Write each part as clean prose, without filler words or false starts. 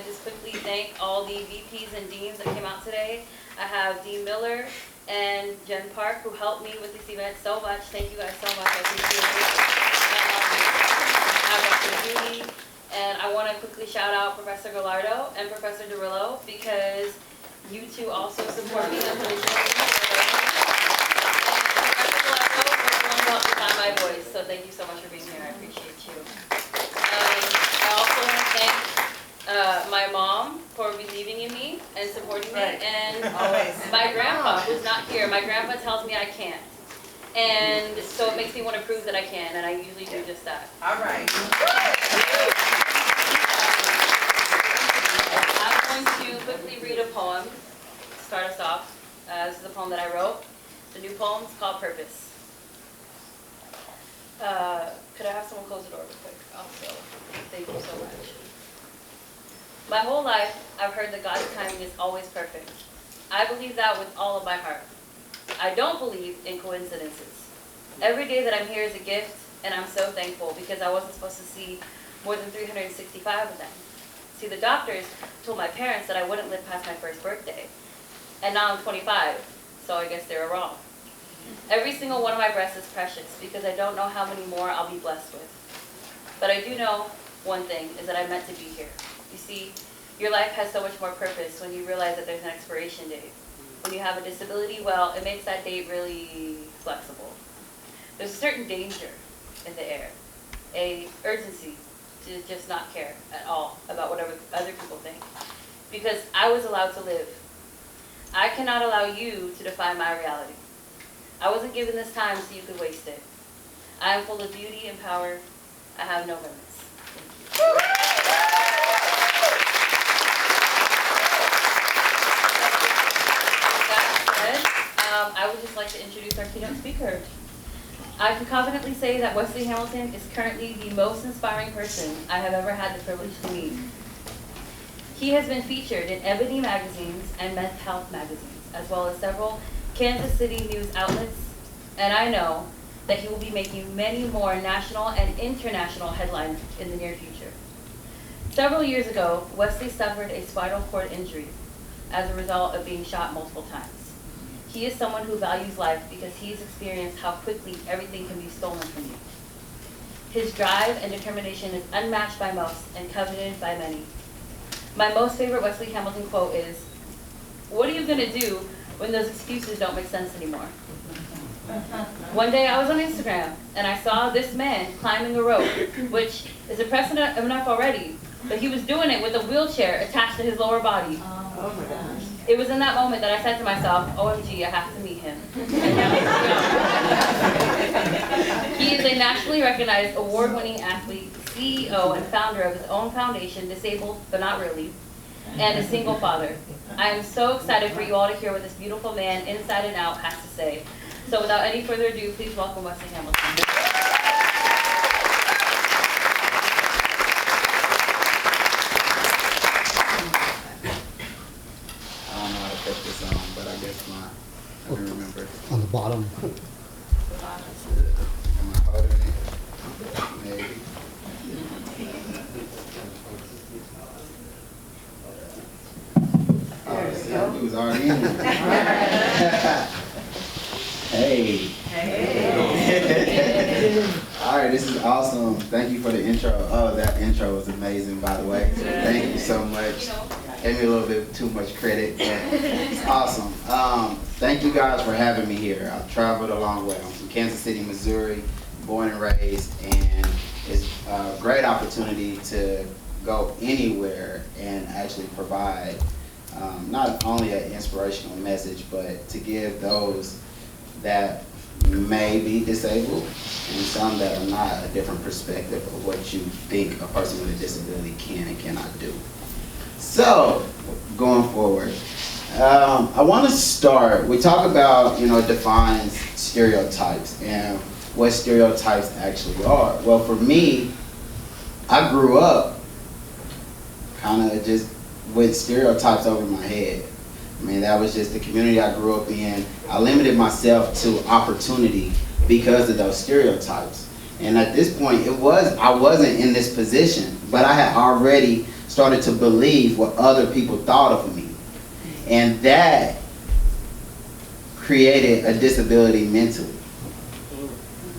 just quickly thank all the VPs and Deans that came out today. I have Dean Miller and Jen Park who helped me with this event so much. Thank you guys so much. I appreciate it. I have Dr. Judy, and I want to quickly shout out Professor Gallardo and Professor Derillo because you two also support me unconditionally. Help me find my voice, so thank you so much for being here. I appreciate you. I also want to thank my mom for believing in me and supporting me, and my grandpa, who's not here. My grandpa tells me I can't, and so it makes me want to prove that I can, and I usually do just that. All right. I'm going to quickly read a poem to start us off. This is a poem that I wrote. The new poem is called Purpose. Could I have someone close the door real quick? Also, thank you so much. My whole life, I've heard that God's timing is always perfect. I believe that with all of my heart. I don't believe in coincidences. Every day that I'm here is a gift, and I'm so thankful because I wasn't supposed to see more than 365 of them. See, the doctors told my parents that I wouldn't live past my first birthday, and now I'm 25, so I guess they were wrong. Every single one of my breaths is precious because I don't know how many more I'll be blessed with. But I do know one thing, is that I'm meant to be here. You see, your life has so much more purpose when you realize that there's an expiration date. When you have a disability, well, it makes that date really flexible. There's a certain danger in the air, a urgency to just not care at all about what other people think. Because I was allowed to live. I cannot allow you to define my reality. I wasn't given this time so you could waste it. I am full of beauty and power. I have no limits. Thank you. I would just like to introduce our keynote speaker. I can confidently say that Wesley Hamilton is currently the most inspiring person I have ever had the privilege to meet. He has been featured in Ebony magazines and Men's Health magazines, as well as several Kansas City news outlets, and I know that he will be making many more national and international headlines in the near future. Several years ago, Wesley suffered a spinal cord injury as a result of being shot multiple times. He is someone who values life because he's experienced how quickly everything can be stolen from you. His drive and determination is unmatched by most and coveted by many. My most favorite Wesley Hamilton quote is, "What are you going to do when those excuses don't make sense anymore?" One day I was on Instagram and I saw this man climbing a rope, which is impressive enough already, but he was doing it with a wheelchair attached to his lower body. Oh my gosh. It was in that moment that I said to myself, OMG, I have to meet him. He is a nationally recognized award-winning athlete, CEO and founder of his own foundation, Disabled But Not Really, and a single father. I am so excited for you all to hear what this beautiful man, inside and out, has to say. So without any further ado, please welcome Wesley Hamilton. I can remember. On the bottom. Am I holding it? Maybe. Oh, see, he was already in there. Hey. Hey. All right, this is awesome. Thank you for the intro. Oh, that intro was amazing, by the way. Thank you so much. Gave me a little bit too much credit, but it's awesome. Thank you guys for having me here. I've traveled a long way. I'm from Kansas City, Missouri, born and raised, and it's a great opportunity to go anywhere and actually provide not only an inspirational message, but to give those that may be disabled and some that are not a different perspective of what you think a person with a disability can and cannot do. So, going forward, I want to start, we talk about, defines stereotypes and what stereotypes actually are. Well, for me, I grew up kind of just with stereotypes over my head. I mean, that was just the community I grew up in. I limited myself to opportunity because of those stereotypes. And at this point, I wasn't in this position, but I had already started to believe what other people thought of me. And that created a disability mentally.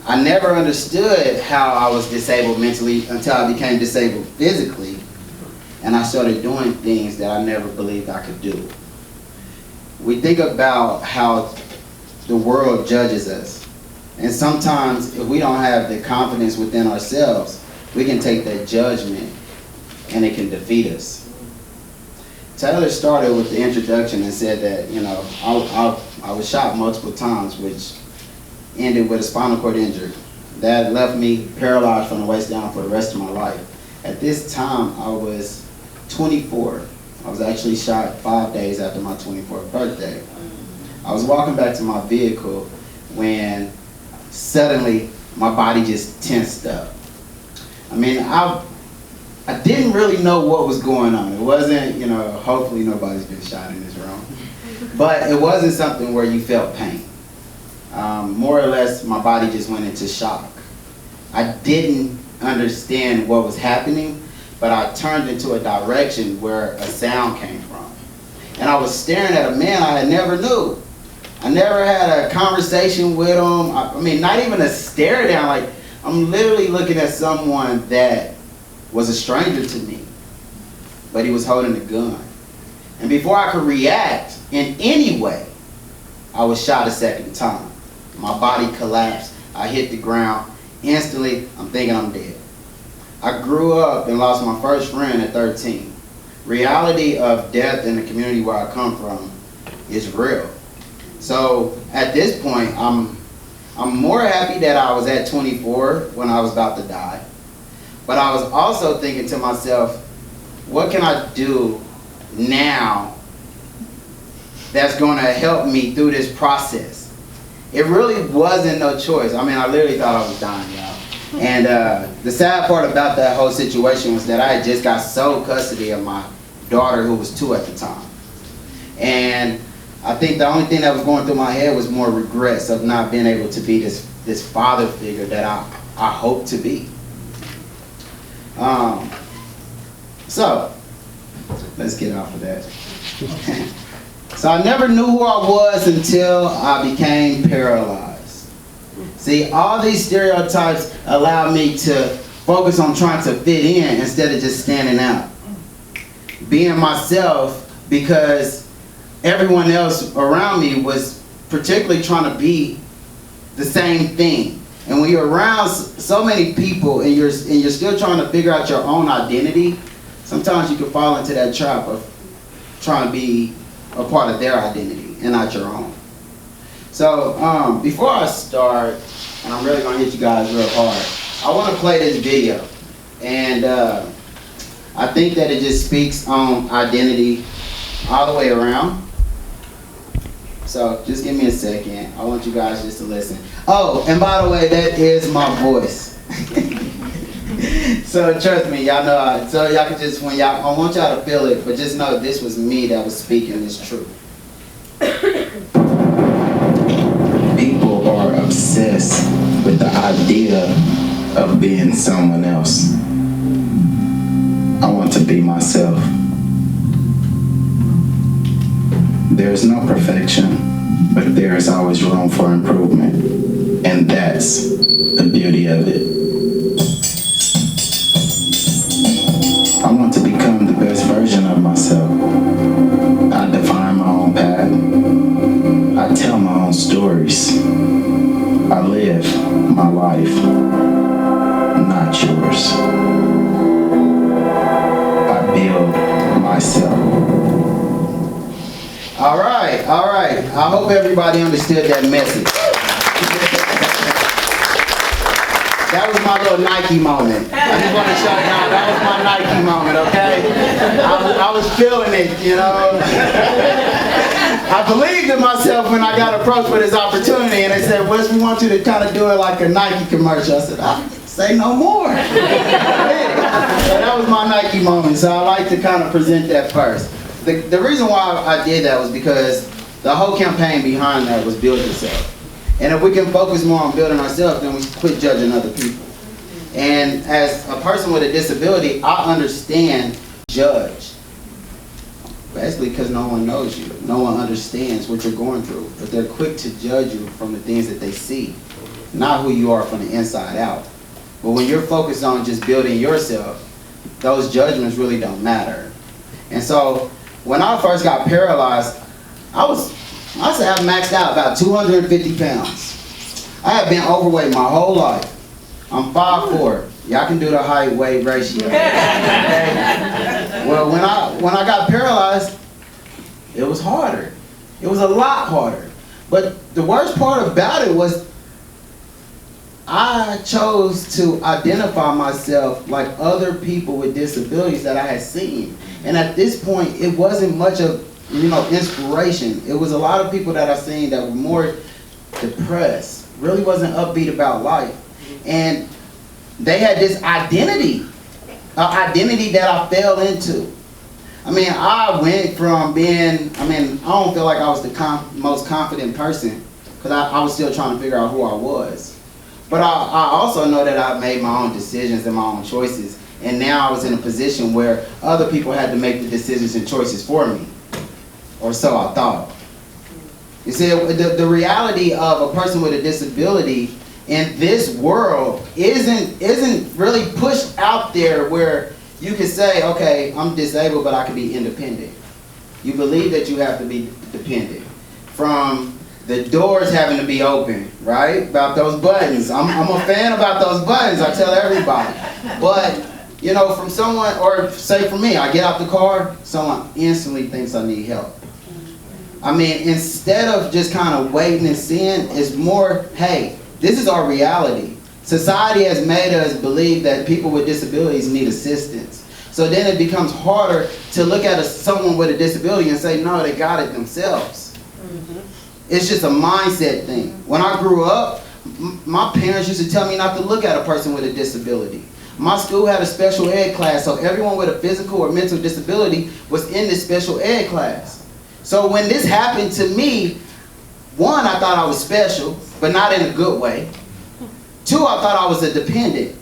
I never understood how I was disabled mentally until I became disabled physically, and I started doing things that I never believed I could do. We think about how the world judges us, and sometimes if we don't have the confidence within ourselves, we can take that judgment and it can defeat us. Taylor started with the introduction and said that, you know, I was shot multiple times, which ended with a spinal cord injury. That left me paralyzed from the waist down for the rest of my life. At this time, I was 24. I was actually shot 5 days after my 24th birthday. I was walking back to my vehicle when suddenly my body just tensed up. I mean, I didn't really know what was going on. It wasn't, you know, hopefully nobody's been shot in this room, but it wasn't something where you felt pain. More or less, my body just went into shock. I didn't understand what was happening, but I turned into a direction where a sound came from. And I was staring at a man I had never knew. I never had a conversation with him. I mean, not even a stare down. Like, I'm literally looking at someone that was a stranger to me, but he was holding a gun. And before I could react in any way, I was shot a second time. My body collapsed. I hit the ground. Instantly, I'm thinking I'm dead. I grew up and lost my first friend at 13. Reality of death in the community where I come from is real. So at this point, I'm more happy that I was at 24 when I was about to die. But I was also thinking to myself, what can I do now that's going to help me through this process? It really wasn't no choice. I mean, I literally thought I was dying, y'all. And the sad part about that whole situation was that I had just got sole custody of my daughter, who was 2 at the time. And I think the only thing that was going through my head was more regrets of not being able to be this father figure that I hoped to be. So, let's get off of that. So I never knew who I was until I became paralyzed. See, all these stereotypes allowed me to focus on trying to fit in instead of just standing out. Being myself, because everyone else around me was particularly trying to be the same thing. And when you're around so many people and you're still trying to figure out your own identity, sometimes you can fall into that trap of trying to be a part of their identity and not your own. So before I start, and I'm really going to hit you guys real hard, I want to play this video. And I think that it just speaks on identity all the way around. So just give me a second. I want you guys just to listen. Oh, and by the way, that is my voice. So trust me, y'all know. So y'all can just, when y'all, I want y'all to feel it, but just know this was me that was speaking this truth. People are obsessed with the idea of being someone else. I want to be myself. There's no perfection, but there is always room for improvement, and that's the beauty of it. I want to become the best version of myself. I define my own path. I tell my own stories. I live my life, not yours. I build myself. All right, all right. I hope everybody understood that message. That was my little Nike moment. I just want to show y'all, that was my Nike moment, okay? I was feeling it, you know? I believed in myself when I got approached with this opportunity, and they said, Wes, we want you to kind of do it like a Nike commercial. I said, say no more. So that was my Nike moment, so I like to kind of present that first. The reason why I did that was because the whole campaign behind that was build yourself. And if we can focus more on building ourselves, then we quit judging other people. And as a person with a disability, I understand judged. Basically because no one knows you. No one understands what you're going through. But they're quick to judge you from the things that they see, not who you are from the inside out. But when you're focused on just building yourself, those judgments really don't matter. And so when I first got paralyzed, I must have maxed out about 250 pounds. I have been overweight my whole life. I'm 5'4". Y'all can do the height weight ratio. Well, when I got paralyzed, it was harder. It was a lot harder. But the worst part about it was I chose to identify myself like other people with disabilities that I had seen. And at this point, it wasn't much of, inspiration. It was a lot of people that I seen that were more depressed, really wasn't upbeat about life. And they had this identity that I fell into. I mean, I went from being, I don't feel like I was the most confident person because I was still trying to figure out who I was. But I also know that I made my own decisions and my own choices. And now I was in a position where other people had to make the decisions and choices for me. Or so I thought. You see, the reality of a person with a disability in this world isn't really pushed out there where you can say, okay, I'm disabled, but I can be independent. You believe that you have to be dependent. From the doors having to be open, right? About those buttons. I'm a fan about those buttons, I tell everybody. But, from someone, or say for me, I get out the car, someone instantly thinks I need help. Instead of just kind of waiting and seeing, it's more, hey, this is our reality. Society has made us believe that people with disabilities need assistance. So then it becomes harder to look at someone with a disability and say, no, they got it themselves. It's just a mindset thing. When I grew up, my parents used to tell me not to look at a person with a disability. My school had a special ed class, so everyone with a physical or mental disability was in this special ed class. So when this happened to me, one, I thought I was special, but not in a good way. Two, I thought I was a dependent.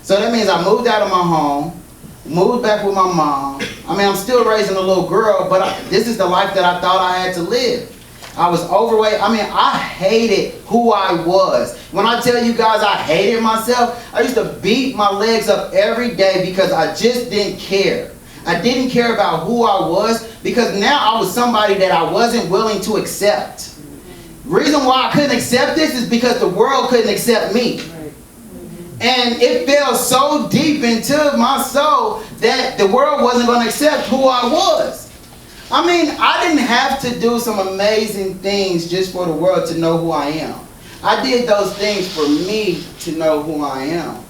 So that means I moved out of my home, moved back with my mom. I'm still raising a little girl, but this is the life that I thought I had to live. I was overweight. I hated who I was. When I tell you guys I hated myself, I used to beat my legs up every day because I just didn't care. I didn't care about who I was because now I was somebody that I wasn't willing to accept. Reason why I couldn't accept this is because the world couldn't accept me. And it fell so deep into my soul that the world wasn't going to accept who I was. I didn't have to do some amazing things just for the world to know who I am. I did those things for me to know who I am.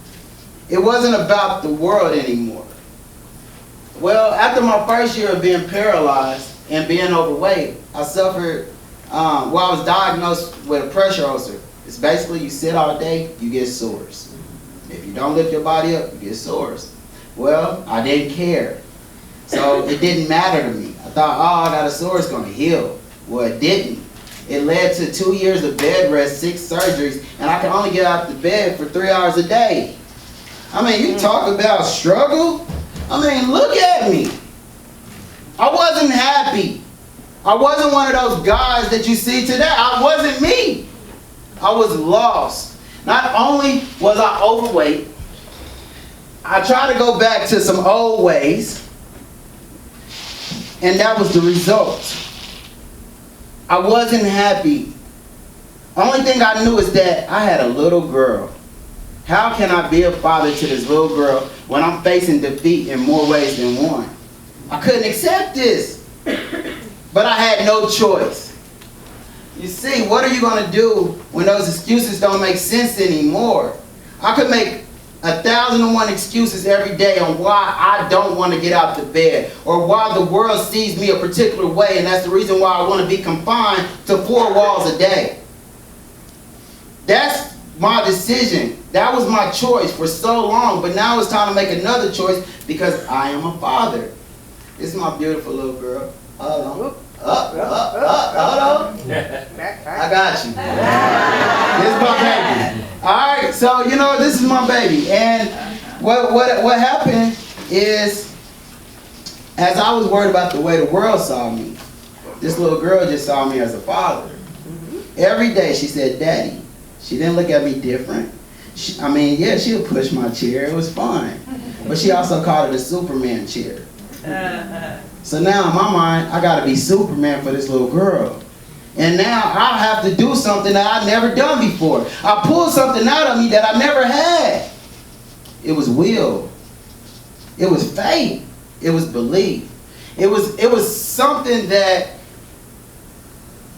It wasn't about the world anymore. Well, after my first year of being paralyzed and being overweight, I suffered, I was diagnosed with a pressure ulcer. It's basically you sit all day, you get sores. If you don't lift your body up, you get sores. Well, I didn't care. So it didn't matter to me. I thought, I got a sore, it's going to heal. Well, it didn't. It led to 2 years of bed rest, 6 surgeries, and I could only get out of bed for 3 hours a day. You talk about struggle. Look at me. I wasn't happy. I wasn't one of those guys that you see today. I wasn't me. I was lost. Not only was I overweight, I tried to go back to some old ways, and that was the result. I wasn't happy. Only thing I knew is that I had a little girl. How can I be a father to this little girl when I'm facing defeat in more ways than one? I couldn't accept this. But I had no choice. You see, what are you going to do when those excuses don't make sense anymore? I could make 1,001 excuses every day on why I don't want to get out of bed or why the world sees me a particular way, and that's the reason why I want to be confined to 4 walls a day. That's my decision. That was my choice for so long, but now it's time to make another choice because I am a father. This is my beautiful little girl. Hold on. Hold on. I got you. This is my baby. Alright, so this is my baby. And what happened is as I was worried about the way the world saw me, this little girl just saw me as a father. Every day she said, "Daddy." She didn't look at me different. She would push my chair. It was fun. But she also called it a Superman chair. So now in my mind, I got to be Superman for this little girl. And now I have to do something that I've never done before. I pulled something out of me that I never had. It was will. It was faith. It was belief. It was something that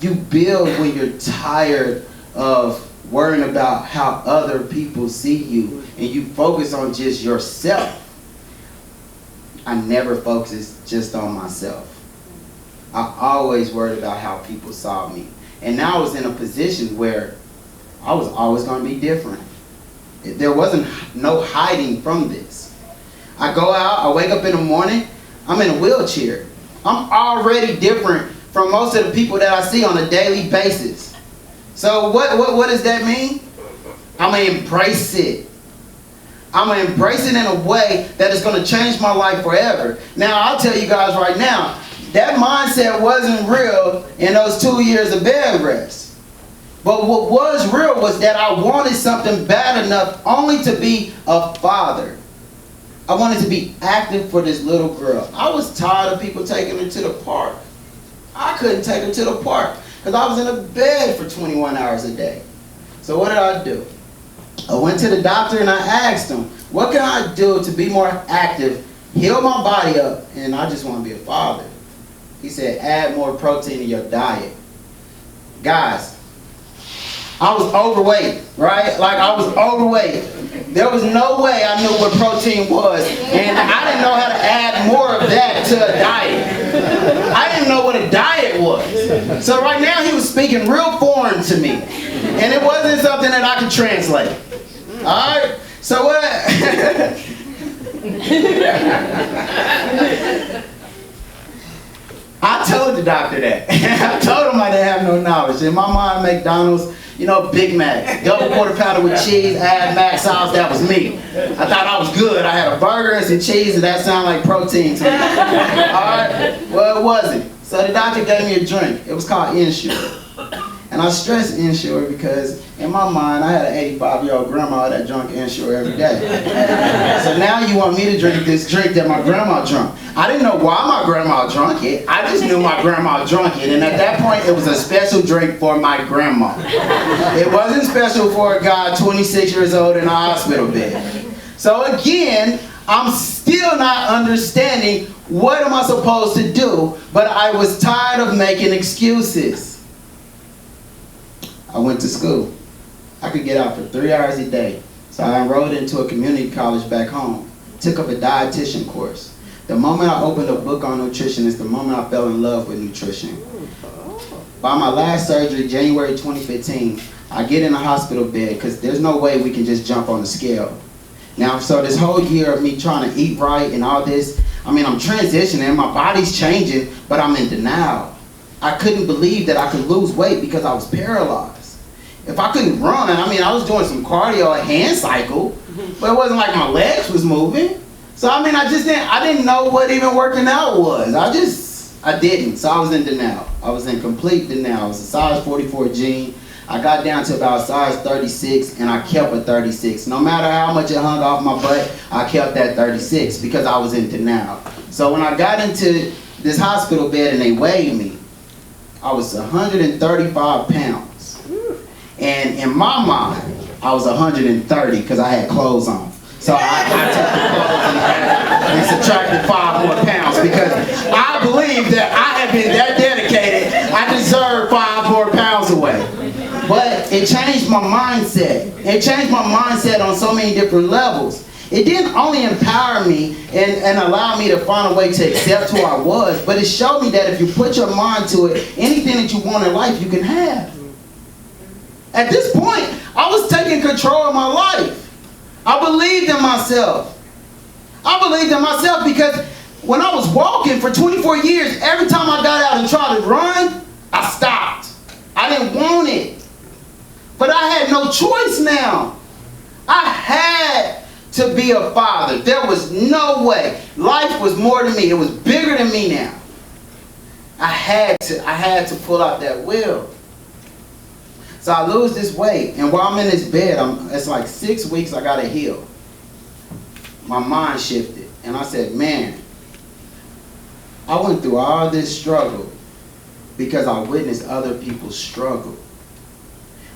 you build when you're tired of worrying about how other people see you and you focus on just yourself. I never focused just on myself. I always worried about how people saw me. And now I was in a position where I was always going to be different. There wasn't no hiding from this. I go out, I wake up in the morning, I'm in a wheelchair. I'm already different from most of the people that I see on a daily basis. So what does that mean? I'm going to embrace it. I'm going to embrace it in a way that is going to change my life forever. Now, I'll tell you guys right now, that mindset wasn't real in those 2 years of bed rest. But what was real was that I wanted something bad enough only to be a father. I wanted to be active for this little girl. I was tired of people taking her to the park. I couldn't take her to the park because I was in a bed for 21 hours a day. So what did I do? I went to the doctor and I asked him, what can I do to be more active, heal my body up, and I just want to be a father? He said, add more protein in your diet. Guys, I was overweight, right? Like I was overweight. There was no way I knew what protein was, and I didn't know how to add more of that to a diet. I didn't know what a diet was. So right now he was speaking real foreign to me, and it wasn't something that I could translate. All right? So what? I told the doctor that. I told him I didn't have no knowledge. In my mind, McDonald's, Big Mac, double quarter pounder with cheese, add mac sauce, that was me. I thought I was good. I had a burger and some cheese, and that sounded like protein to me. All right? Well, it wasn't. So the doctor gave me a drink. It was called Ensure. And I stress Ensure because in my mind, I had an 85-year-old grandma that drank Ensure every day. So now you want me to drink this drink that my grandma drank. I didn't know why my grandma drank it. I just knew my grandma drank it. And at that point, it was a special drink for my grandma. It wasn't special for a guy 26 years old in a hospital bed. So again, I'm still not understanding what am I supposed to do, but I was tired of making excuses. I went to school. I could get out for 3 hours a day. So I enrolled into a community college back home. Took up a dietitian course. The moment I opened a book on nutrition is the moment I fell in love with nutrition. By my last surgery, January 2015, I get in a hospital bed because there's no way we can just jump on the scale. Now, so this whole year of me trying to eat right and all this, I'm transitioning, my body's changing, but I'm in denial. I couldn't believe that I could lose weight because I was paralyzed. If I couldn't run, I was doing some cardio, a hand cycle, but it wasn't like my legs was moving. So I didn't know what even working out was. I didn't. So I was in denial. I was in complete denial. I was a size 44 jean. I got down to about size 36 and I kept a 36. No matter how much it hung off my butt, I kept that 36 because I was in denial. So when I got into this hospital bed and they weighed me, I was 135 pounds. And in my mind, I was 130 because I had clothes on. So I took the clothes and subtracted 5 more pounds because I believed that I had been that dedicated, I deserved 5 more pounds away. But it changed my mindset. It changed my mindset on so many different levels. It didn't only empower me and allow me to find a way to accept who I was, but it showed me that if you put your mind to it, anything that you want in life, you can have. At this point, I was taking control of my life. I believed in myself. I believed in myself because when I was walking for 24 years, every time I got out and tried to run, I stopped. I didn't want it. But I had no choice now. I had to be a father. There was no way. Life was more than me. It was bigger than me now. I had to pull out that will. So I lose this weight, and while I'm in this bed, it's like 6 weeks I gotta heal. My mind shifted, and I said, man, I went through all this struggle because I witnessed other people's struggle.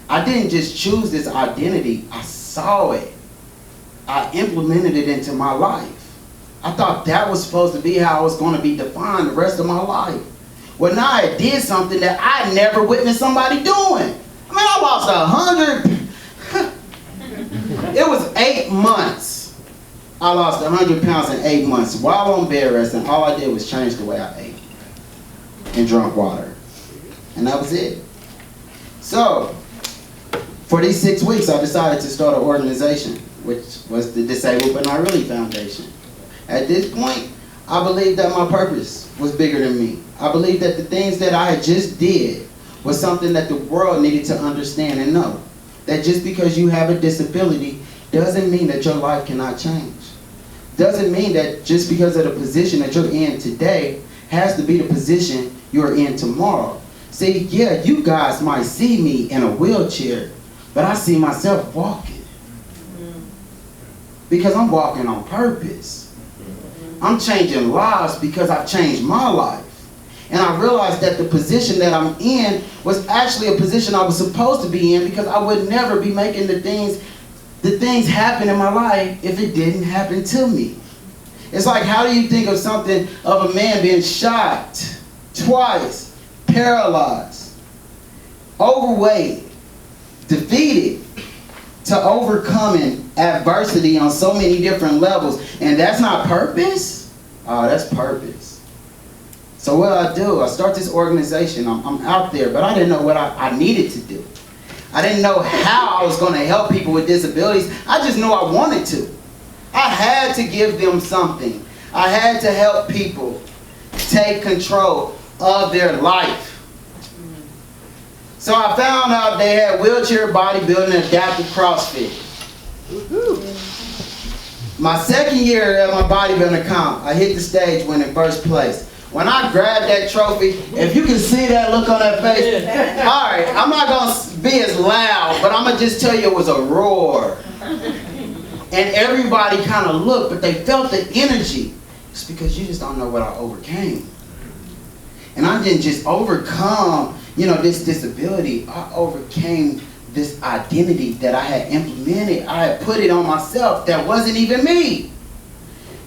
I didn't just choose this identity, I saw it. I implemented it into my life. I thought that was supposed to be how I was going to be defined the rest of my life. Well, now I did something that I never witnessed somebody doing. I mean, I lost 100. It was 8 months. I lost 100 pounds in 8 months. While on bed resting, all I did was change the way I ate and drank water. And that was it. So, for these 6 weeks, I decided to start an organization, which was the Disabled But Not Really Foundation. At this point, I believed that my purpose was bigger than me. I believed that the things that I had just did was something that the world needed to understand and know. That just because you have a disability doesn't mean that your life cannot change. Doesn't mean that just because of the position that you're in today has to be the position you're in tomorrow. See, yeah, you guys might see me in a wheelchair, but I see myself walking. Because I'm walking on purpose. I'm changing lives because I've changed my life. And I realized that the position that I'm in was actually a position I was supposed to be in, because I would never be making the things happen in my life if it didn't happen to me. It's like, how do you think of something of a man being shot twice, paralyzed, overweight, defeated, to overcoming adversity on so many different levels, and that's not purpose? Oh, that's purpose. So what I start this organization. I'm out there, but I didn't know what I needed to do. I didn't know how I was going to help people with disabilities. I just knew I wanted to. I had to give them something. I had to help people take control of their life. So I found out they had wheelchair bodybuilding and adaptive CrossFit. My second year at my bodybuilding comp, I hit the stage winning first place. When I grabbed that trophy, if you can see that look on that face, all right, I'm not going to be as loud, but I'm going to just tell you it was a roar. And everybody kind of looked, but they felt the energy. It's because you just don't know what I overcame. And I didn't just overcome, this disability. I overcame this identity that I had implemented. I had put it on myself that wasn't even me.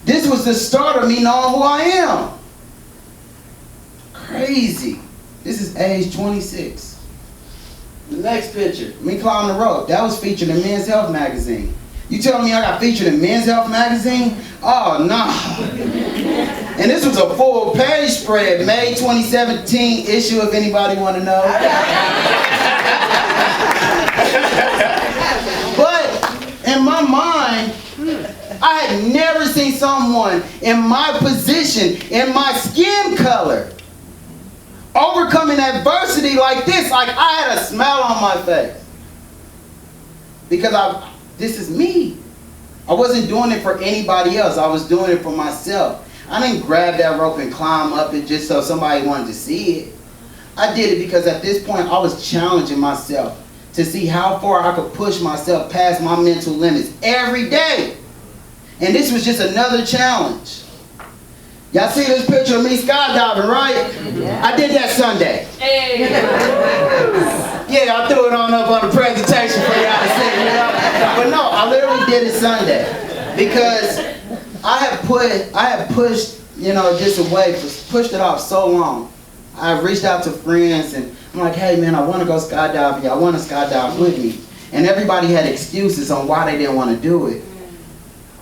This was the start of me knowing who I am. Crazy. This is age 26. The next picture, me climbing the rope. That was featured in Men's Health magazine. You telling me I got featured in Men's Health magazine? Oh, no. And this was a full page spread, May 2017 issue, if anybody want to know. But in my mind, I had never seen someone in my position, in my skin color, overcoming adversity like this. Like, I had a smile on my face. Because this is me. I wasn't doing it for anybody else. I was doing it for myself. I didn't grab that rope and climb up it just so somebody wanted to see it. I did it because at this point I was challenging myself to see how far I could push myself past my mental limits every day. And this was just another challenge. Y'all see this picture of me skydiving, right? Yeah. I did that Sunday. Hey. Yeah, I threw it on up on the presentation for y'all to see. But no, I literally did it Sunday because I had pushed, this away, pushed it off so long. I reached out to friends and I'm like, hey man, I want to go skydiving. Y'all want to skydive with me? And everybody had excuses on why they didn't want to do it.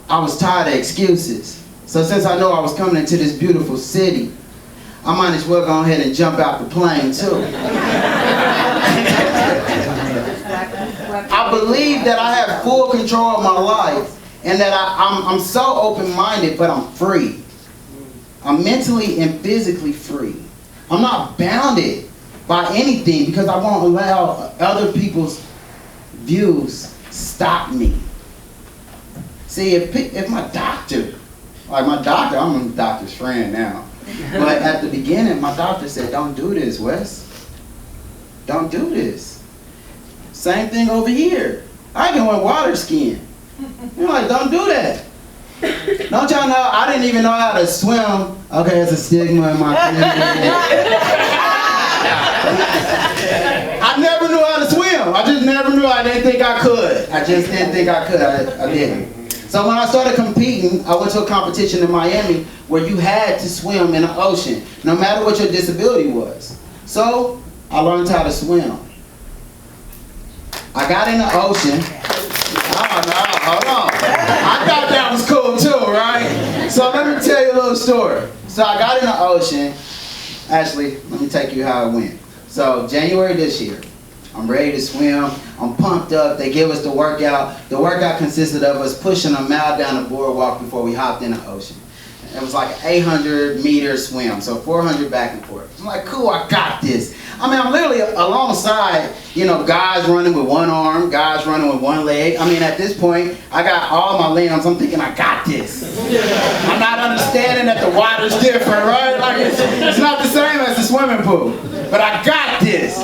I was tired of excuses. So since I know I was coming into this beautiful city, I might as well go ahead and jump out the plane too. I believe that I have full control of my life and that I'm so open-minded, but I'm free. I'm mentally and physically free. I'm not bounded by anything because I won't allow other people's views stop me. See, if my doctor, I'm a doctor's friend now. But at the beginning, my doctor said, don't do this, Wes. Don't do this. Same thing over here. I can wear water skiing. You're like, don't do that. Don't y'all know, I didn't even know how to swim. Okay, it's a stigma in my community. I never knew how to swim. I just never knew. I didn't think I could. I just didn't think I could. I didn't. So when I started competing, I went to a competition in Miami where you had to swim in the ocean, no matter what your disability was. So I learned how to swim. I got in the ocean. Hold on. I thought that was cool too, right? So let me tell you a little story. So I got in the ocean. Actually, let me take you how it went. So January this year, I'm ready to swim. I'm pumped up. They give us the workout. The workout consisted of us pushing a mile down the boardwalk before we hopped in the ocean. It was like an 800-meter swim, so 400 back and forth. I'm like, cool, I got this. I mean, I'm literally alongside, guys running with one arm, guys running with one leg. I mean, at this point, I got all my limbs. I'm thinking, I got this. I'm not understanding that the water's different, right? Like, it's not the same as the swimming pool. But I got this.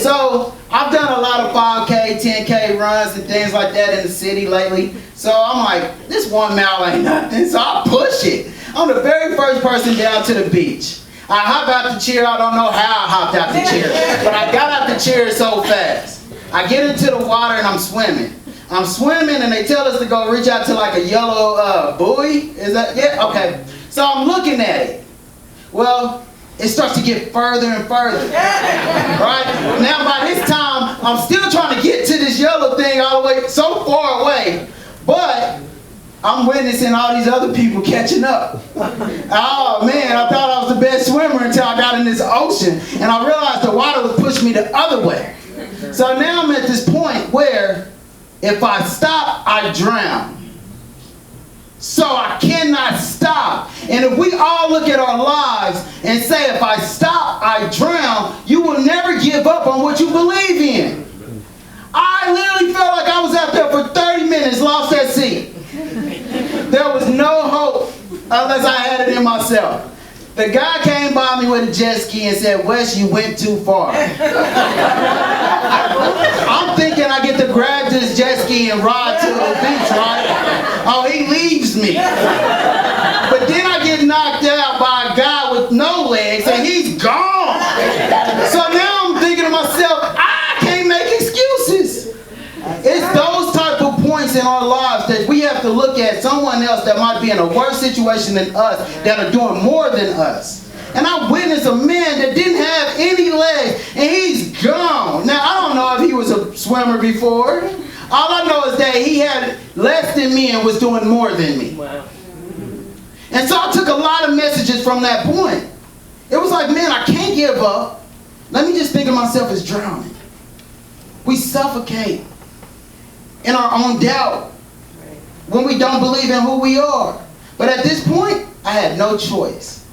So I've done a lot of 5K, 10K runs and things like that in the city lately. So I'm like, this 1 mile ain't nothing, so I'll push it. I'm the very first person down to the beach. I hop out the chair. I don't know how I hopped out the chair, but I got out the chair so fast. I get into the water and I'm swimming. I'm swimming and they tell us to go reach out to like a yellow buoy. Is that, yeah? Okay. So I'm looking at it. Well, it starts to get further and further. Right? Now by this time, I'm still trying to get to this yellow thing all the way so far away, but I'm witnessing all these other people catching up. Oh man, I thought I was the best swimmer until I got in this ocean and I realized the water was pushing me the other way. So now I'm at this point where if I stop, I drown. So I cannot stop. And if we all look at our lives and say, if I stop, I drown, you will never give up on what you believe in. I literally felt like I was out there for 30 minutes, lost at sea. There was no hope unless I had it in myself. The guy came by me with a jet ski and said, Wes, you went too far. I'm thinking I get to grab this jet ski and ride to the beach, right? Oh, he leaves me. But then I get knocked out by a guy with no legs and he's gone. So now I'm thinking to myself, I can't make excuses. It's those type of points in our lives that we have to look at someone else that might be in a worse situation than us, that are doing more than us. And I witnessed a man that didn't have any legs, and he's gone. Now, I don't know if he was a swimmer before. All I know is that he had less than me and was doing more than me. Wow. And so I took a lot of messages from that point. It was like, man, I can't give up. Let me just think of myself as drowning. We suffocate in our own doubt when we don't believe in who we are. But at this point, I had no choice.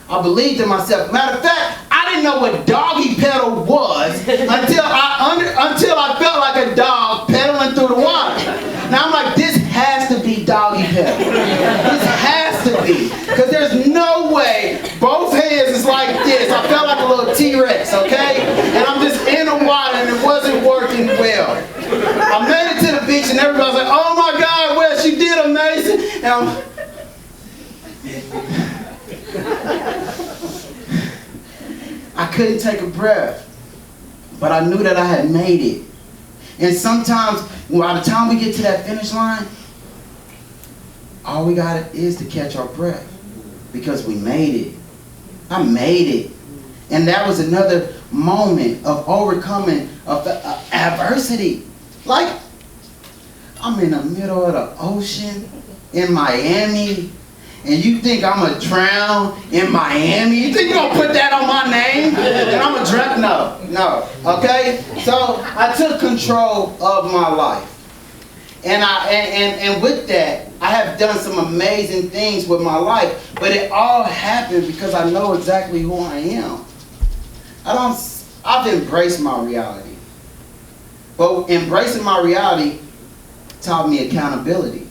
I believed in myself. Matter of fact, I didn't know what doggy pedal was until I felt like a dog pedaling through the water. Now I'm like, this has to be doggy pedal. This has to be. Because there's no way both hands is like this. I felt like a little T-Rex, okay? And I'm just in the water and it wasn't working well. I made it to the beach and everybody was like, oh my God, Wes, you did amazing. And I couldn't take a breath, but I knew that I had made it. And sometimes, by the time we get to that finish line, all we got is to catch our breath because we made it. I made it. And that was another moment of overcoming of adversity. Like, I'm in the middle of the ocean in Miami, and you think I'm going to drown in Miami? You think you're going to put that on my name? And I'm going to drown? No, okay? So I took control of my life. And with that, I have done some amazing things with my life, but it all happened because I know exactly who I am. I've embraced my reality. But embracing my reality taught me accountability.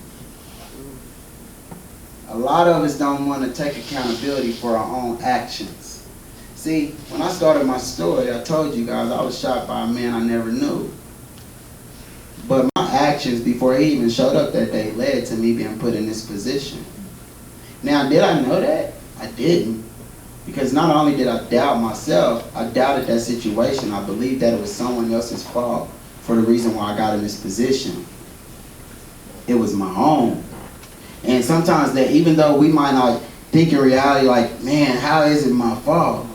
A lot of us don't want to take accountability for our own actions. See, when I started my story, I told you guys I was shot by a man I never knew. But my actions before he even showed up that day led to me being put in this position. Now, did I know that? I didn't. Because not only did I doubt myself, I doubted that situation. I believed that it was someone else's fault for the reason why I got in this position. It was my own. And sometimes that even though we might not think in reality like, man, how is it my fault?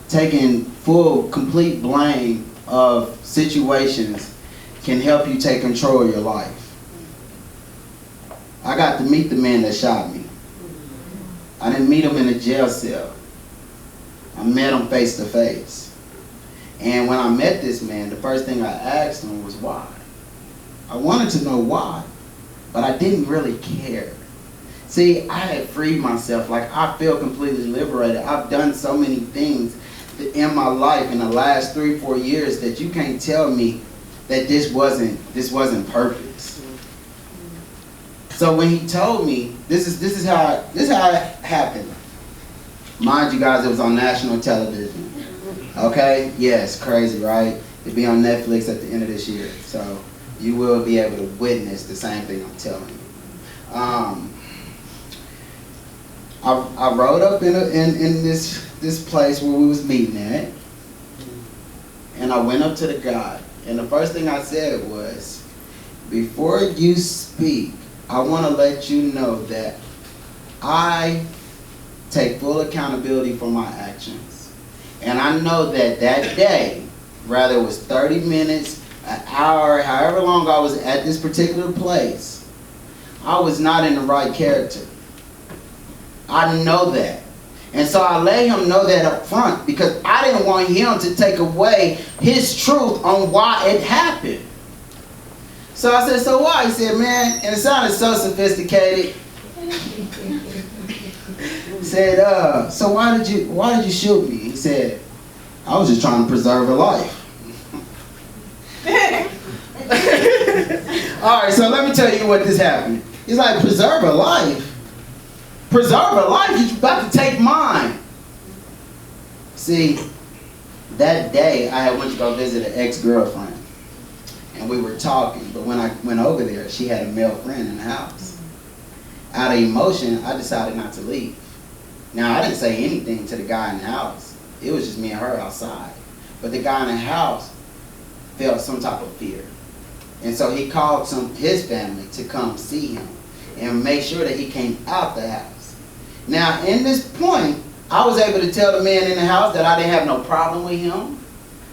Taking full, complete blame of situations can help you take control of your life. I got to meet the man that shot me. I didn't meet him in a jail cell. I met him face to face. And when I met this man, the first thing I asked him was why. I wanted to know why, but I didn't really care. See, I had freed myself. Like, I feel completely liberated. I've done so many things in my life in the last 3-4 years that you can't tell me that this wasn't purpose. So when he told me, this is how it happened. Mind you guys, it was on national television. Okay? Yes, crazy, right? It'll be on Netflix at the end of this year. So you will be able to witness the same thing I'm telling you. I rode up in this place where we was meeting at, and I went up to the guy, and the first thing I said was, before you speak, I want to let you know that I take full accountability for my actions. And I know that that day, whether it was 30 minutes, an hour, however long I was at this particular place, I was not in the right character. I know that. And so I let him know that up front because I didn't want him to take away his truth on why it happened. So I said, so why? He said, man, and it sounded so sophisticated. He said, so why did you shoot me? He said, I was just trying to preserve a life. All right, so let me tell you what this happened. He's like, preserve a life? Preserve a life? You're about to take mine. See, that day I had went to go visit an ex-girlfriend. And we were talking, but when I went over there, she had a male friend in the house. Out of emotion, I decided not to leave. Now, I didn't say anything to the guy in the house. It was just me and her outside. But the guy in the house felt some type of fear. And so he called his family to come see him and make sure that he came out the house. Now, in this point, I was able to tell the man in the house that I didn't have no problem with him.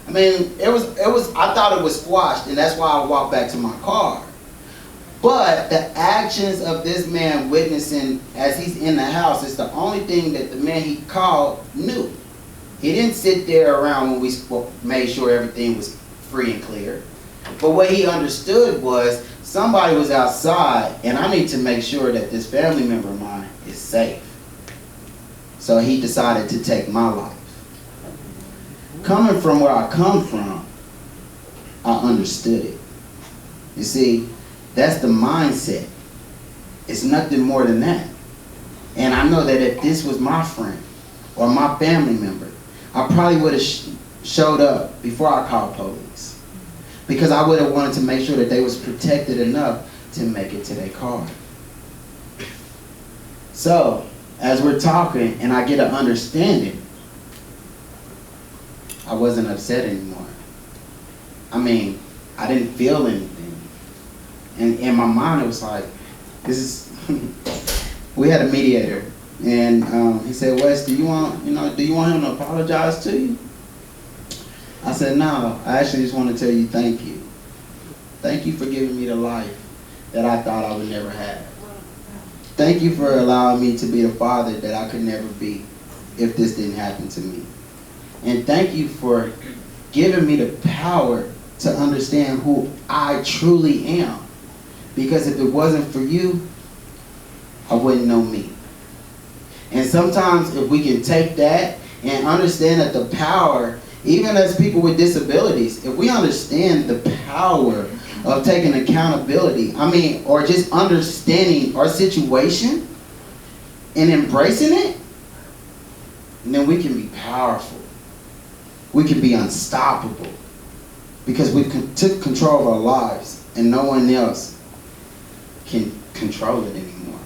I mean, I thought it was squashed, and that's why I walked back to my car. But the actions of this man witnessing as he's in the house is the only thing that the man he called knew. He didn't sit there around when we made sure everything was free and clear. But what he understood was somebody was outside, and I need to make sure that this family member of mine is safe. So he decided to take my life. Coming from where I come from, I understood it. You see, that's the mindset. It's nothing more than that. And I know that if this was my friend or my family member, I probably would have showed up before I called police. Because I would have wanted to make sure that they was protected enough to make it to their car. So, as we're talking and I get an understanding, I wasn't upset anymore. I mean, I didn't feel anything. And in my mind, it was like, this is, we had a mediator. And he said, Wes, do you want him to apologize to you? I said, no, I actually just want to tell you thank you. Thank you for giving me the life that I thought I would never have. Thank you for allowing me to be the father that I could never be if this didn't happen to me. And thank you for giving me the power to understand who I truly am. Because if it wasn't for you, I wouldn't know me. And sometimes if we can take that and understand that the power, even as people with disabilities, if we understand the power of taking accountability, or just understanding our situation and embracing it, and then we can be powerful. We can be unstoppable because we took control of our lives and no one else can control it anymore.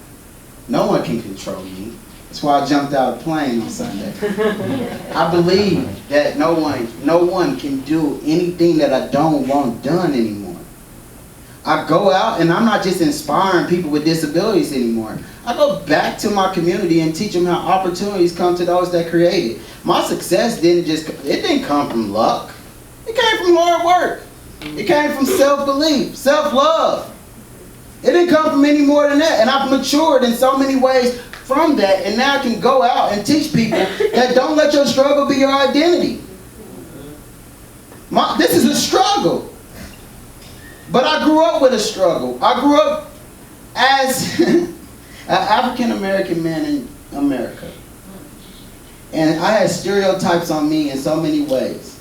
No one can control me. That's why I jumped out of the plane on Sunday. I believe that no one can do anything that I don't want done anymore. I go out and I'm not just inspiring people with disabilities anymore. I go back to my community and teach them how opportunities come to those that create it. My success didn't come from luck. It came from hard work. It came from self-belief, self-love. It didn't come from any more than that. And I've matured in so many ways from that. And now I can go out and teach people that don't let your struggle be your identity. This is a struggle. But I grew up with a struggle. I grew up as an African-American man in America. And I had stereotypes on me in so many ways.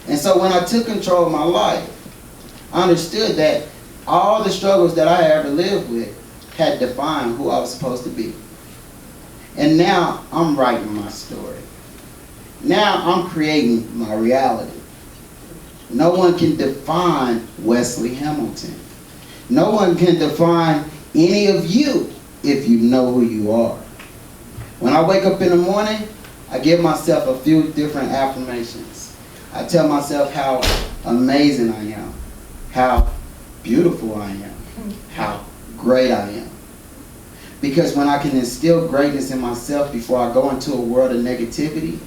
And so when I took control of my life, I understood that all the struggles that I ever lived with had defined who I was supposed to be. And now I'm writing my story. Now I'm creating my reality. No one can define Wesley Hamilton. No one can define any of you if you know who you are. When I wake up in the morning, I give myself a few different affirmations. I tell myself how amazing I am, how beautiful I am, how great I am. Because when I can instill greatness in myself before I go into a world of negativity,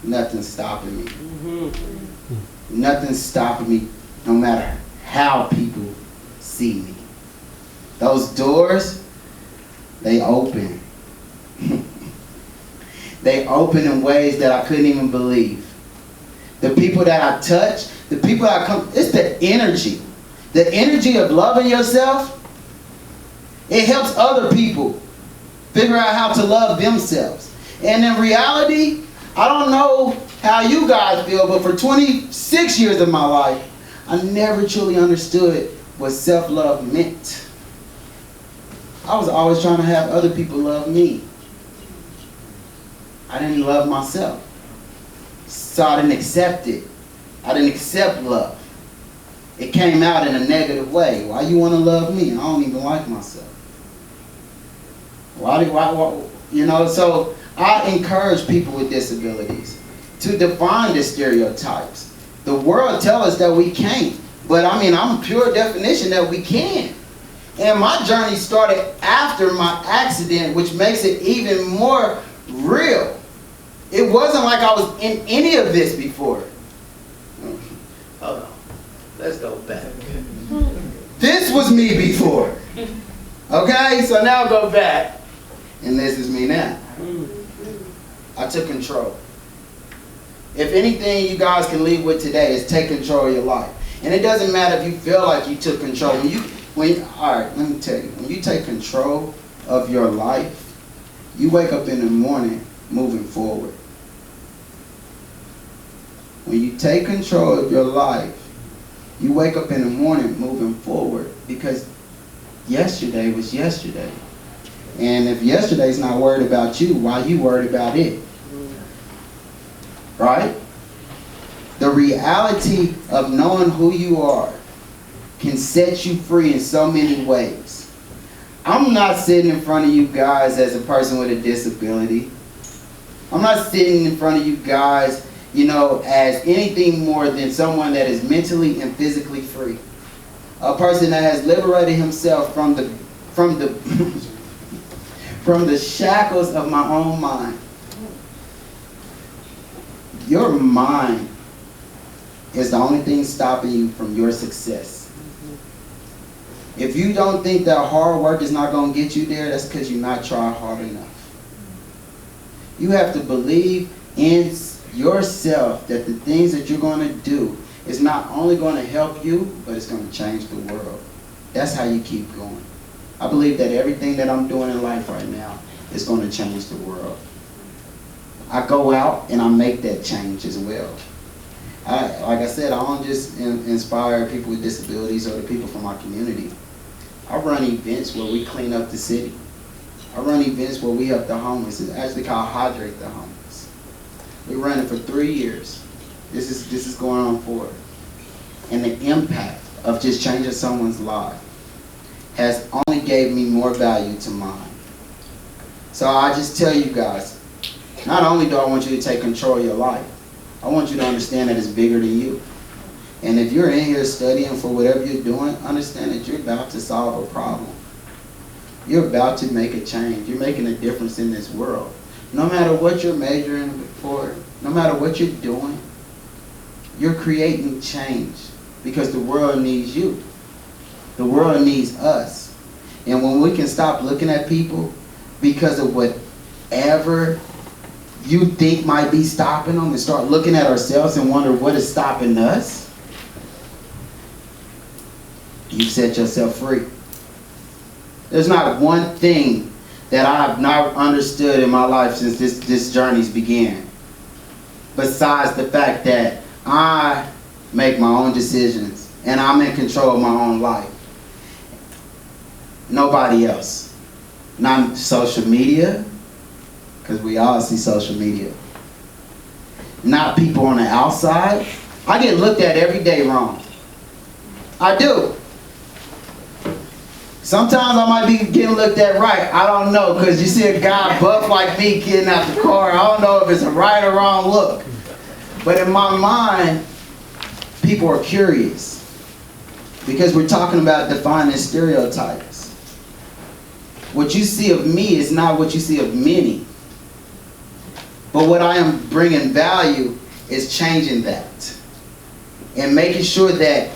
nothing's stopping me. Nothing's stopping me, no matter how people see me. Those doors, they open. They open in ways that I couldn't even believe. The people that I touch, the people that I come, it's the energy. The energy of loving yourself, it helps other people figure out how to love themselves. And in reality, I don't know how you guys feel, but for 26 years of my life, I never truly understood what self-love meant. I was always trying to have other people love me. I didn't love myself. So I didn't accept it. I didn't accept love. It came out in a negative way. Why you want to love me? I don't even like myself. Why, so I encourage people with disabilities to define the stereotypes. The world tells us that we can't. But I'm pure definition that we can. And my journey started after my accident, which makes it even more real. It wasn't like I was in any of this before. Hold on. Let's go back. This was me before. Okay? So now go back. And this is me now. I took control. If anything you guys can leave with today is take control of your life. And it doesn't matter if you feel like you took control. All right, let me tell you. When you take control of your life, you wake up in the morning moving forward. When you take control of your life, you wake up in the morning moving forward, because yesterday was yesterday. And if yesterday's not worried about you, why you worried about it? Right? The reality of knowing who you are can set you free in so many ways. I'm not sitting in front of you guys as a person with a disability. I'm not sitting in front of you guys, as anything more than someone that is mentally and physically free. A person that has liberated himself from the shackles of my own mind. Your mind is the only thing stopping you from your success. If you don't think that hard work is not going to get you there, that's because you're not trying hard enough. You have to believe in yourself that the things that you're going to do is not only going to help you, but it's going to change the world. That's how you keep going. I believe that everything that I'm doing in life right now is going to change the world. I go out and I make that change as well. like I said, I don't just inspire people with disabilities or the people from our community. I run events where we clean up the city. I run events where we help the homeless. It's actually called Hydrate the Homeless. We run it for 3 years. This is going on 4. And the impact of just changing someone's life has only gave me more value to mine. So I just tell you guys, not only do I want you to take control of your life, I want you to understand that it's bigger than you. And if you're in here studying for whatever you're doing, understand that you're about to solve a problem. You're about to make a change. You're making a difference in this world. No matter what you're majoring for, no matter what you're doing, you're creating change because the world needs you. The world needs us. And when we can stop looking at people because of whatever you think might be stopping them and start looking at ourselves and wonder what is stopping us, you set yourself free. There's not one thing that I've not understood in my life since this journey's began, besides the fact that I make my own decisions and I'm in control of my own life. Nobody else. Not social media, because we all see social media. Not people on the outside. I get looked at every day wrong. I do. Sometimes I might be getting looked at right. I don't know, because you see a guy buff like me getting out the car. I don't know if it's a right or wrong look. But in my mind, people are curious. Because we're talking about defining stereotypes. What you see of me is not what you see of many. But what I am bringing value is changing that. And making sure that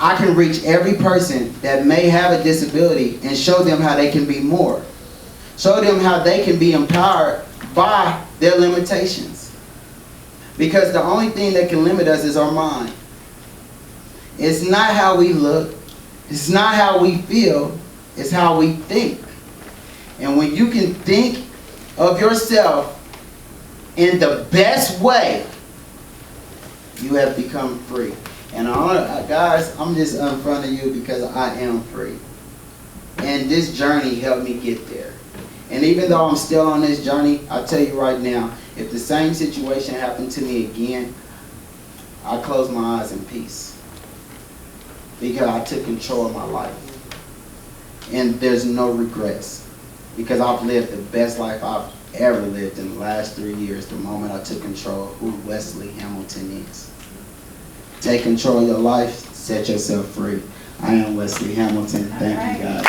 I can reach every person that may have a disability and show them how they can be more. Show them how they can be empowered by their limitations. Because the only thing that can limit us is our mind. It's not how we look. It's not how we feel. It's how we think. And when you can think of yourself in the best way, you have become free. And guys, I'm just in front of you because I am free. And this journey helped me get there. And even though I'm still on this journey, I'll tell you right now, if the same situation happened to me again, I close my eyes in peace. Because I took control of my life. And there's no regrets. Because I've lived the best life I've ever lived in the last 3 years, the moment I took control of who Wesley Hamilton is. Take control of your life, set yourself free. I am Wesley Hamilton. Thank you, God.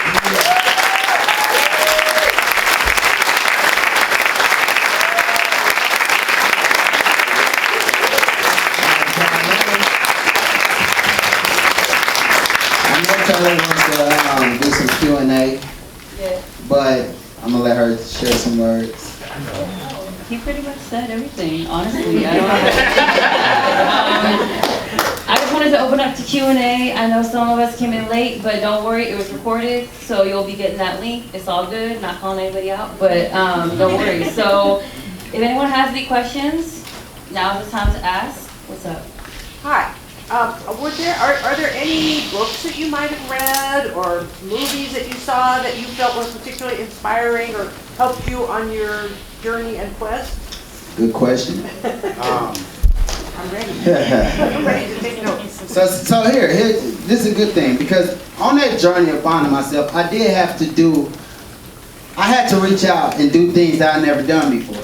I know Charlie wants to do some Q&A, but I'm going to let her share some words. He pretty much said everything, honestly. I just wanted to open up to Q&A. I know some of us came in late, but don't worry, it was recorded, so you'll be getting that link. It's all good, not calling anybody out, but don't worry. So if anyone has any questions, now's the time to ask. What's up? Hi. Are there any books that you might have read or movies that you saw that you felt were particularly inspiring or helped you on your journey and quest? Good question. I'm ready. I'm ready to take notes. So here, this is a good thing, because on that journey of finding myself, I had to reach out and do things that I never done before.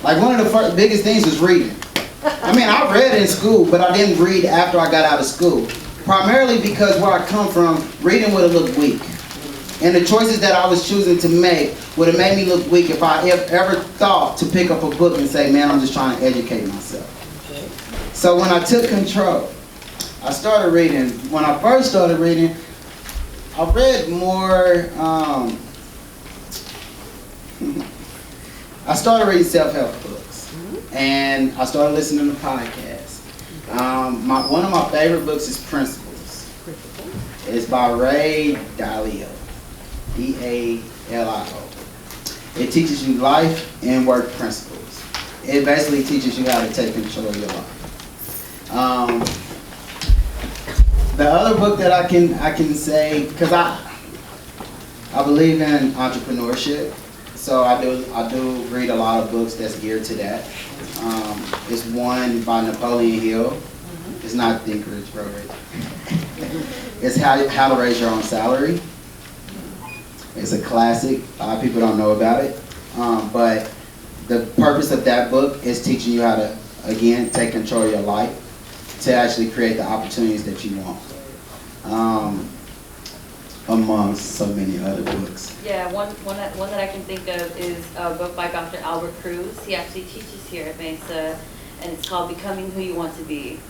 Like one of the biggest things was reading. I mean, I read in school, but I didn't read after I got out of school. Primarily because where I come from, reading would have looked weak. And the choices that I was choosing to make would have made me look weak if I ever thought to pick up a book and say, man, I'm just trying to educate myself. So when I took control, I started reading. When I first started reading, I read more, I started reading self-help books. And I started listening to podcasts. One of my favorite books is Principles. It's by Ray Dalio, D-A-L-I-O. It teaches you life and work principles. It basically teaches you how to take control of your life. The other book that I can say, because I believe in entrepreneurship, so I do read a lot of books that's geared to that. It's one by Napoleon Hill. It's not Think Rich, Grow Rich. It's How to Raise Your Own Salary. It's a classic. A lot of people don't know about it. But the purpose of that book is teaching you how to, again, take control of your life to actually create the opportunities that you want. Amongst so many other books. Yeah, one that I can think of is a book by Dr. Albert Cruz. He actually teaches here at Mesa, and it's called Becoming Who You Want to Be.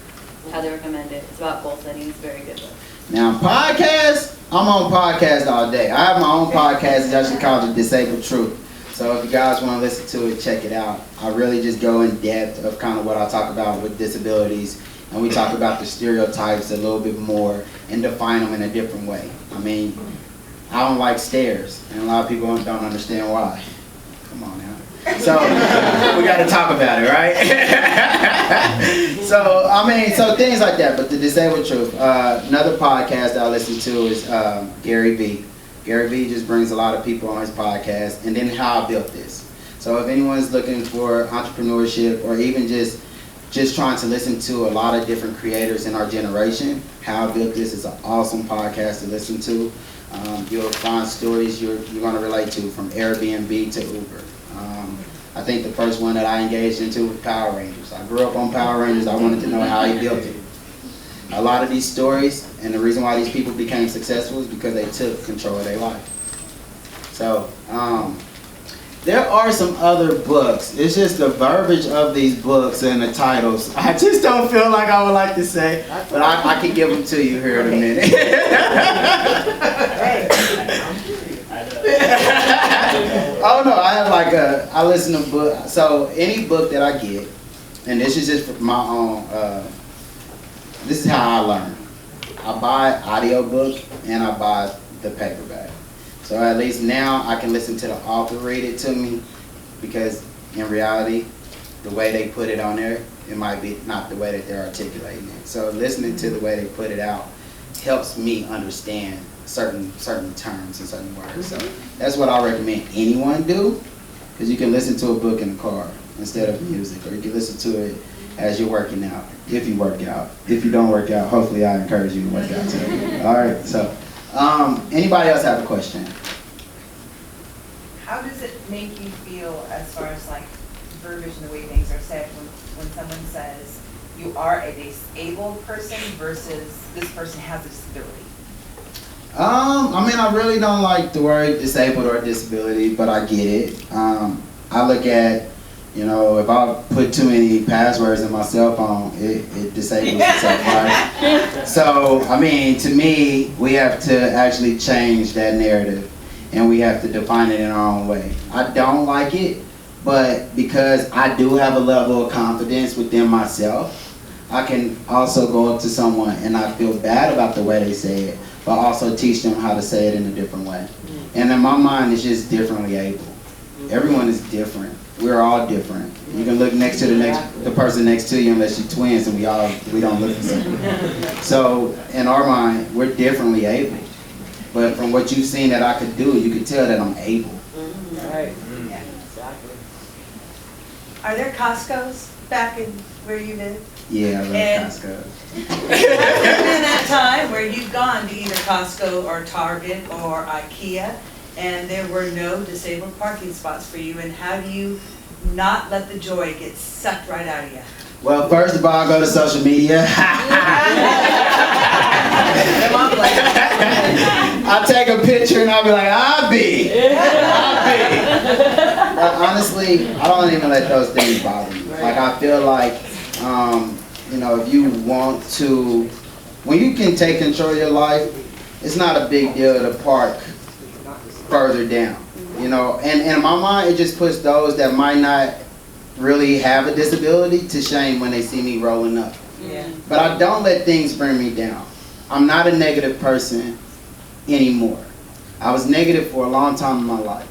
Highly recommend it. It's about goal setting. It's a very good book. Now, podcasts, I'm on podcast all day. I have my own podcast. It's actually called The Disabled Truth. So if you guys want to listen to it, check it out. I really just go in depth of kind of what I talk about with disabilities. And we talk about the stereotypes a little bit more and define them in a different way. I mean, I don't like stairs, and a lot of people don't understand why. Come on now. So we got to talk about it, right? So things like that. But The Disabled Truth. Another podcast that I listen to is Gary Vee. Gary Vee just brings a lot of people on his podcast, and then How I Built This. So if anyone's looking for entrepreneurship or even just trying to listen to a lot of different creators in our generation, How I Built This is an awesome podcast to listen to. You'll find stories you're going to relate to, from Airbnb to Uber. I think the first one that I engaged into was Power Rangers. I grew up on Power Rangers. I wanted to know how he built it. A lot of these stories, and the reason why these people became successful is because they took control of their life. So, there are some other books. It's just the verbiage of these books and the titles. I just don't feel like I would like to say, but I can give them to you here in a minute. Oh no, I have I listen to books. So any book that I get, and this is just for my own, this is how I learn. I buy audiobook and I buy the paperback. So at least now I can listen to the author read it to me, because in reality, the way they put it on there, it might be not the way that they're articulating it. So listening to the way they put it out helps me understand certain terms and certain words. So that's what I recommend anyone do, because you can listen to a book in the car instead of music, or you can listen to it as you're working out, if you work out. If you don't work out, hopefully I encourage you to work out too. All right, so. Anybody else have a question? How does it make you feel as far as like verbiage and the way things are said when someone says you are a disabled person versus this person has a disability? I really don't like the word disabled or disability, but I get it. I look at, if I put too many passwords in my cell phone, it disables itself, right? So, to me, we have to actually change that narrative, and we have to define it in our own way. I don't like it, but because I do have a level of confidence within myself, I can also go up to someone and not feel bad about the way they say it, but also teach them how to say it in a different way. And in my mind, it's just differently able. Everyone is different. We're all different. You can look next to the person next to you, unless you're twins, and we don't look the same. So in our mind, we're differently able. But from what you've seen that I could do, you can tell that I'm able. Right. Yeah, exactly. Are there Costco's back in where you live? Yeah, I love Costco. Has there been that time where you've gone to either Costco or Target or IKEA, and there were no disabled parking spots for you, and how do you not let the joy get sucked right out of you? Well, first of all, I go to social media. I'll take a picture and I'll be like, I'll be. But honestly, I don't even let those things bother me. Like, I feel like, if you want to, when you can take control of your life, it's not a big deal to park further down. And in my mind, it just puts those that might not really have a disability to shame when they see me rolling up. Yeah. But I don't let things bring me down. I'm not a negative person anymore. I was negative for a long time in my life.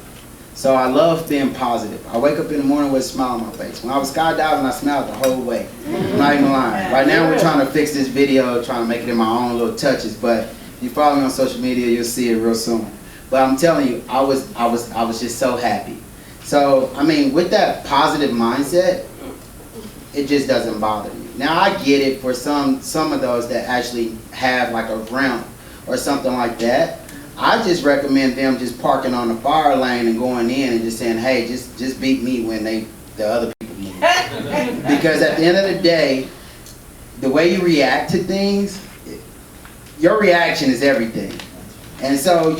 So I love being positive. I wake up in the morning with a smile on my face. When I was skydiving, I smiled the whole way. I'm not even lying. Right now we're trying to fix this video, trying to make it in my own little touches, but if you follow me on social media, you'll see it real soon. But I'm telling you, I was just so happy. So, I mean, with that positive mindset, it just doesn't bother me. Now, I get it for some of those that actually have like a ramp or something like that. I just recommend them just parking on the fire lane and going in and just saying, hey, just beat me when the other people move. Because at the end of the day, the way you react to things, your reaction is everything. And so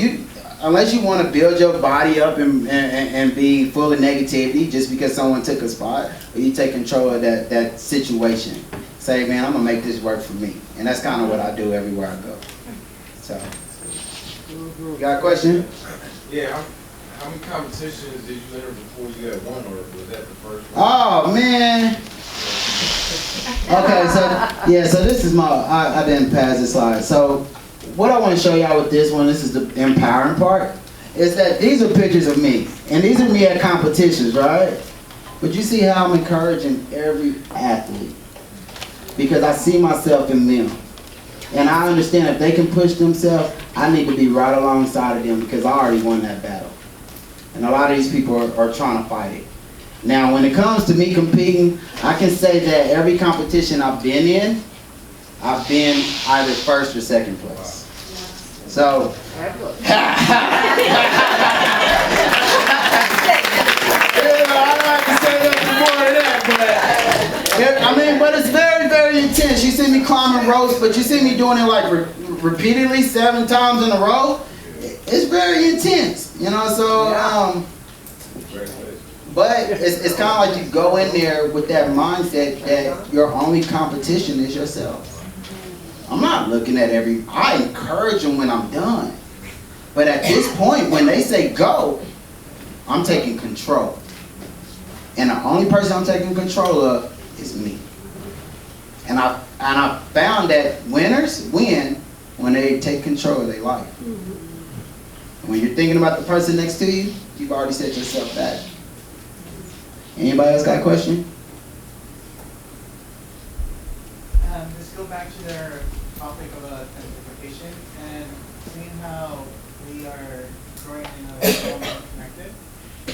unless you want to build your body up and be full of negativity just because someone took a spot, or you take control of that situation, say, man, I'm going to make this work for me. And that's kind of what I do everywhere I go. So, got a question? Yeah, how many competitions did you enter before you got one, or was that the first one? Oh, man. Okay, so this is I didn't pass this slide. So what I want to show y'all with this one, this is the empowering part, is that these are pictures of me. And these are me at competitions, right? But you see how I'm encouraging every athlete. Because I see myself in them. And I understand if they can push themselves, I need to be right alongside of them because I already won that battle. And a lot of these people are trying to fight it. Now, when it comes to me competing, I can say that every competition I've been in, I've been either first or second place. So, but it's very, very intense. You see me climbing ropes, but you see me doing it like repeatedly 7 times in a row. It's very intense, you know. So, but it's kind of like you go in there with that mindset that your only competition is yourself. I'm not looking at I encourage them when I'm done. But at this point, when they say go, I'm taking control. And the only person I'm taking control of is me. And I found that winners win when they take control of their life. When you're thinking about the person next to you, you've already set yourself back. Anybody else got a question? Let's go back to their topic of identification and seeing how we are growing in a more connected.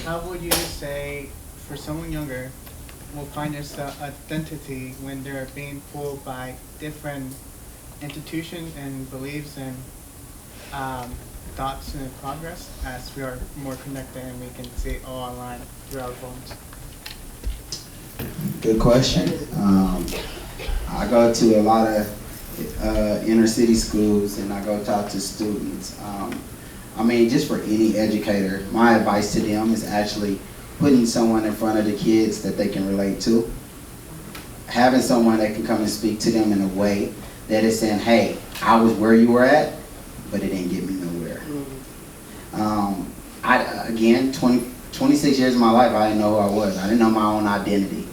How would you say for someone younger will find their identity when they're being pulled by different institutions and beliefs and thoughts and progress as we are more connected and we can see it all online through our phones? Good question. I go to a lot of inner city schools and I go talk to students. I mean, just for any educator, my advice to them is actually putting someone in front of the kids that they can relate to. Having someone that can come and speak to them in a way that is saying, hey, I was where you were at, but it didn't get me nowhere. Again, 26 years of my life, I didn't know who I was. I didn't know my own identity.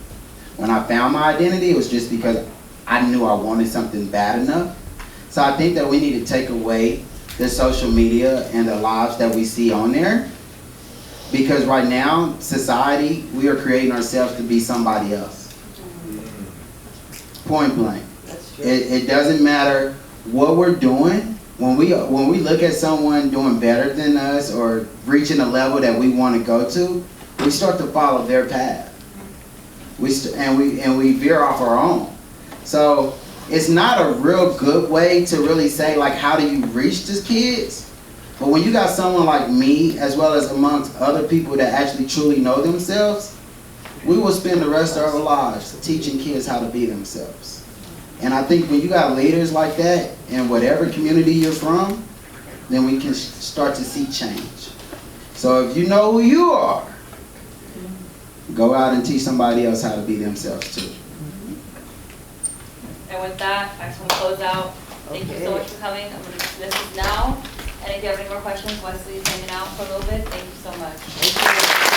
When I found my identity, it was just because I knew I wanted something bad enough. So I think that we need to take away the social media and the lives that we see on there. Because right now, society, we are creating ourselves to be somebody else. Point blank. It doesn't matter what we're doing. When we look at someone doing better than us or reaching a level that we want to go to, we start to follow their path. And we veer off our own. So it's not a real good way to really say, like, how do you reach these kids? But when you got someone like me, as well as amongst other people that actually truly know themselves, we will spend the rest of our lives teaching kids how to be themselves. And I think when you got leaders like that in whatever community you're from, then we can start to see change. So if you know who you are, go out and teach somebody else how to be themselves too. And with that, I just want to close out. Thank you so much for coming. I'm going to dismiss this now. And if you have any more questions, Wesley is hanging out for a little bit. Thank you so much.